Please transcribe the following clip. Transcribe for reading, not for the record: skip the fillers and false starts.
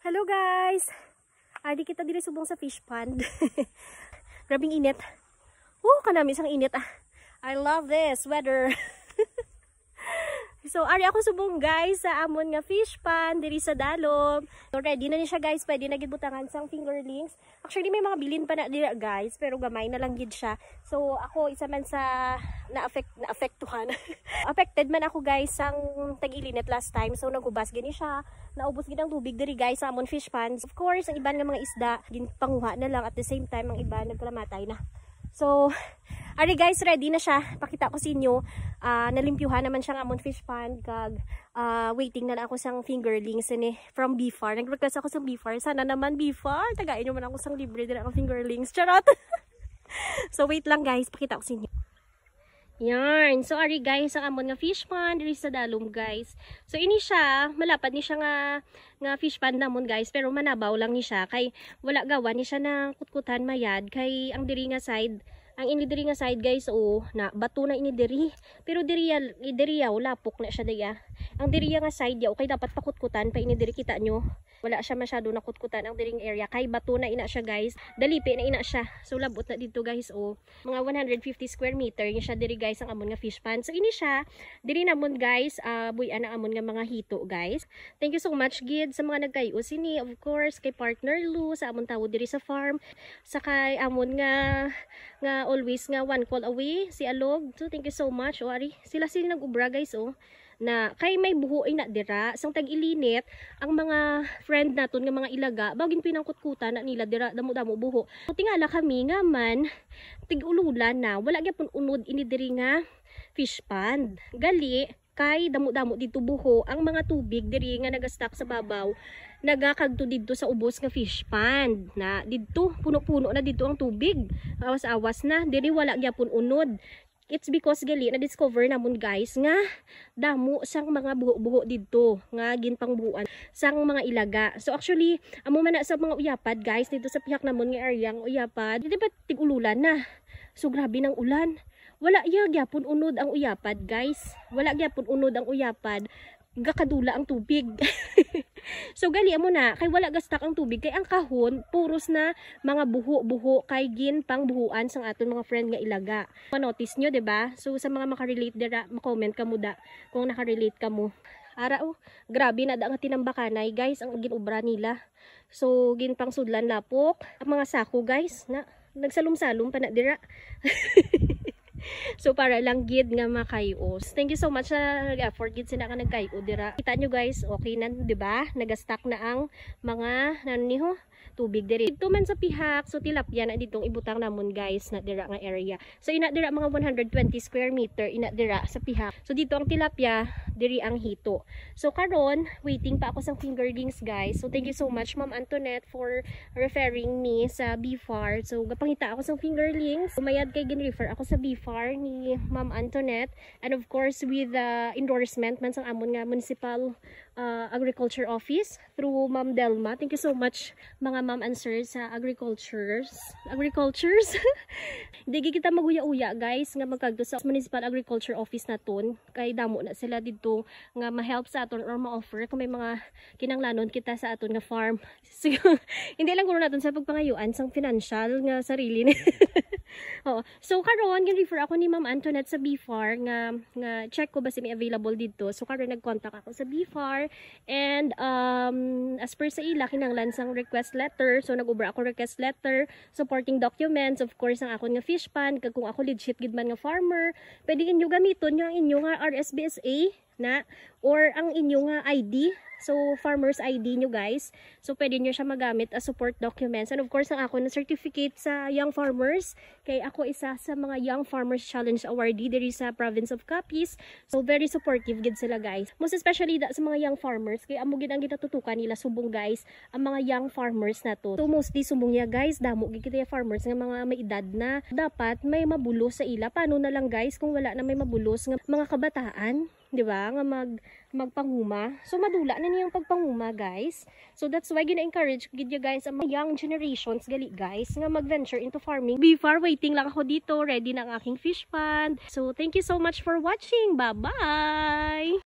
Hello guys! Adi kita diri subong sa fish pond. Grabing init. Kanami isang init ah. I love this weather. So, ari ako subong guys sa amon nga fish pond diri sa dalom. So, ready na ni siya guys. Pwede na gid butangan sang fingerlings. Actually, may mga bilin pa na dira guys. Pero gamay na lang gid siya. So, ako isa man sa naapektuhan. Affected man ako guys sang tag-ilinit last time. So, nagubas gini siya. Naubos gid ang tubig diri guys sa amon fish pond. Of course, ang iban nga mga isda, ginpanguha na lang at the same time ang iba nagkalamatay na. So, ari guys, ready na siya. Pakita ko sa inyo. Nalimpyuhan naman siya ng amon fish pond. Kag, waiting na ako sang fingerlings from BFAR. Nag-request ako sa BFAR. Sana naman BFAR. Tagain naman ako sang libre din ang fingerlings. Charot! So, wait lang guys. Pakita ko sa inyo. Yan. So, ari guys, ang amon nga fish pond. Diri sa dalom guys. So, ini siya. Malapad ni siya nga fish pond namon guys. Pero manabaw lang ni siya. Kay wala gawa ni siya na kutkutan mayad. Kay ang diri nga side. Ang inidiri nga side guys, na bato na inidiri. Pero diriya, lapok na siya daya. Ang diriya nga side yaw, kay dapat pakutkutan pa inidiri, kita nyo. Wala siya masyado na kutkutan ang diring area. Kay bato na ina siya guys. Dalipi na ina siya. So labot na dito guys, mga 150 square meter. Yung siya diri guys, ang amon nga fish pond. So ini siya, diri namon guys, buyan ang amon nga mga hito guys. Thank you so much gid sa mga nagkayo sini. Of course, kay partner Lu, sa amon tawo diri sa farm. Sa kay amon nga always nga one call away si Alog. So thank you so much. Ari sila nag-ubra guys na kay may buho ay na dira sang tag-ilinit ang mga friend naton nga mga ilaga bagin pinangkutkutan na nila dira damo-damo buho. So tingala kami nga man tig-ululan na wala gyapon unod ini diri nga fish pond. Gali kay damo-damo dito buho ang mga tubig diri nga nagastak sa babaw nagakagto dito sa ubos nga fish pond na dito puno-puno na dito ang tubig awas-awas na diri wala gyapon unod. It's because gali na discover namon guys nga damo sang mga buho-buho dito nga ginpangbuuan sang mga ilaga. So actually amo man na sa mga uyapad guys dito sa pihak namon nga area ng uyapad di ba tig-ululan na. So grabe ng ulan. Wala gyapon unod ang uyapad guys. Wala gyapon unod ang uyapad. Gakadula ang tubig. So gali amo na kay wala gastak ang tubig kay ang kahon puros na mga buho-buho kay gin pang buhuan sang aton mga friend nga ilaga. Ma-notice nyo 'di ba? So sa mga makarelate dira, ma-comment kamo da kung nakarelate kamo. Ara grabe na da nga tinambakanay guys ang ginubra nila. So gin pang sudlan lapok ang mga sako guys na nagsalum-salum pa na dira. So para lang gid nga makayo. Thank you so much sa effort gid sila ka nagkayo dira. Kita nyo guys, okay na 'di ba? Nagastak na ang mga naniho tubig diri. Dito man sa pihak, so tilapia na ditong ibutang namon guys na dira nga area. So ina dira mga 120 square meter ina dira sa pihak. So dito ang tilapia, diri ang hito. So karon, waiting pa ako sa fingerlings guys. So thank you so much Ma'am Antoinette for referring me sa BFAR. So gapangita ako sa fingerlings. Umayad kay gin-refer ako sa BFAR ni Ma'am Antoinette and of course with the endorsement man sang amon nga municipal agriculture office through Ma'am Delma. Thank you so much mga ma'am and sir sa agricultures. Hindi kita maguya-uya guys nga magkagto sa municipal agriculture office naton kay damo na sila dito nga ma-help sa aton or ma-offer kung may mga kinanglanon kita sa aton nga farm. So, hindi lang kuno naton sa pagpangayuan sang financial nga sarili ni. So karon gin-refer ako ni Ma'am Antoinette sa BFAR nga check ko ba si may available dito. So karon nag-contact ako sa BFAR and as per sa ila kinanglan sang request letter. So nag-ubra ako request letter, supporting documents, of course ang akon nga fish pond kag kung ako legit gid man nga farmer, pwede inyo gamiton nga inyo nga RSBSA na or ang inyo nga ID. So, farmer's ID nyo guys. So, pwede nyo siya magamit as support documents. And of course, ang ako na certificate sa Young Farmers. Kaya ako isa sa mga Young Farmers Challenge awardee diri sa province of Capiz. So, very supportive gid sila guys. Most especially sa mga young farmers. Kaya amo gid ang ginatutukan nila subong guys ang mga young farmers na to. So, mostly subong niya guys. Damo gid kita farmers nga mga may edad na dapat may mabulos sa ila. Paano na lang guys kung wala na may mabulos nga mga kabataan? 'Di ba? Nga magpanguma. So madula na niyang pagpanguma, guys. So that's why gina-encourage gid you guys ang young generations gali guys nga mag-venture into farming. Before waiting lang ako dito, ready na ang aking fish pond. So thank you so much for watching. Bye-bye.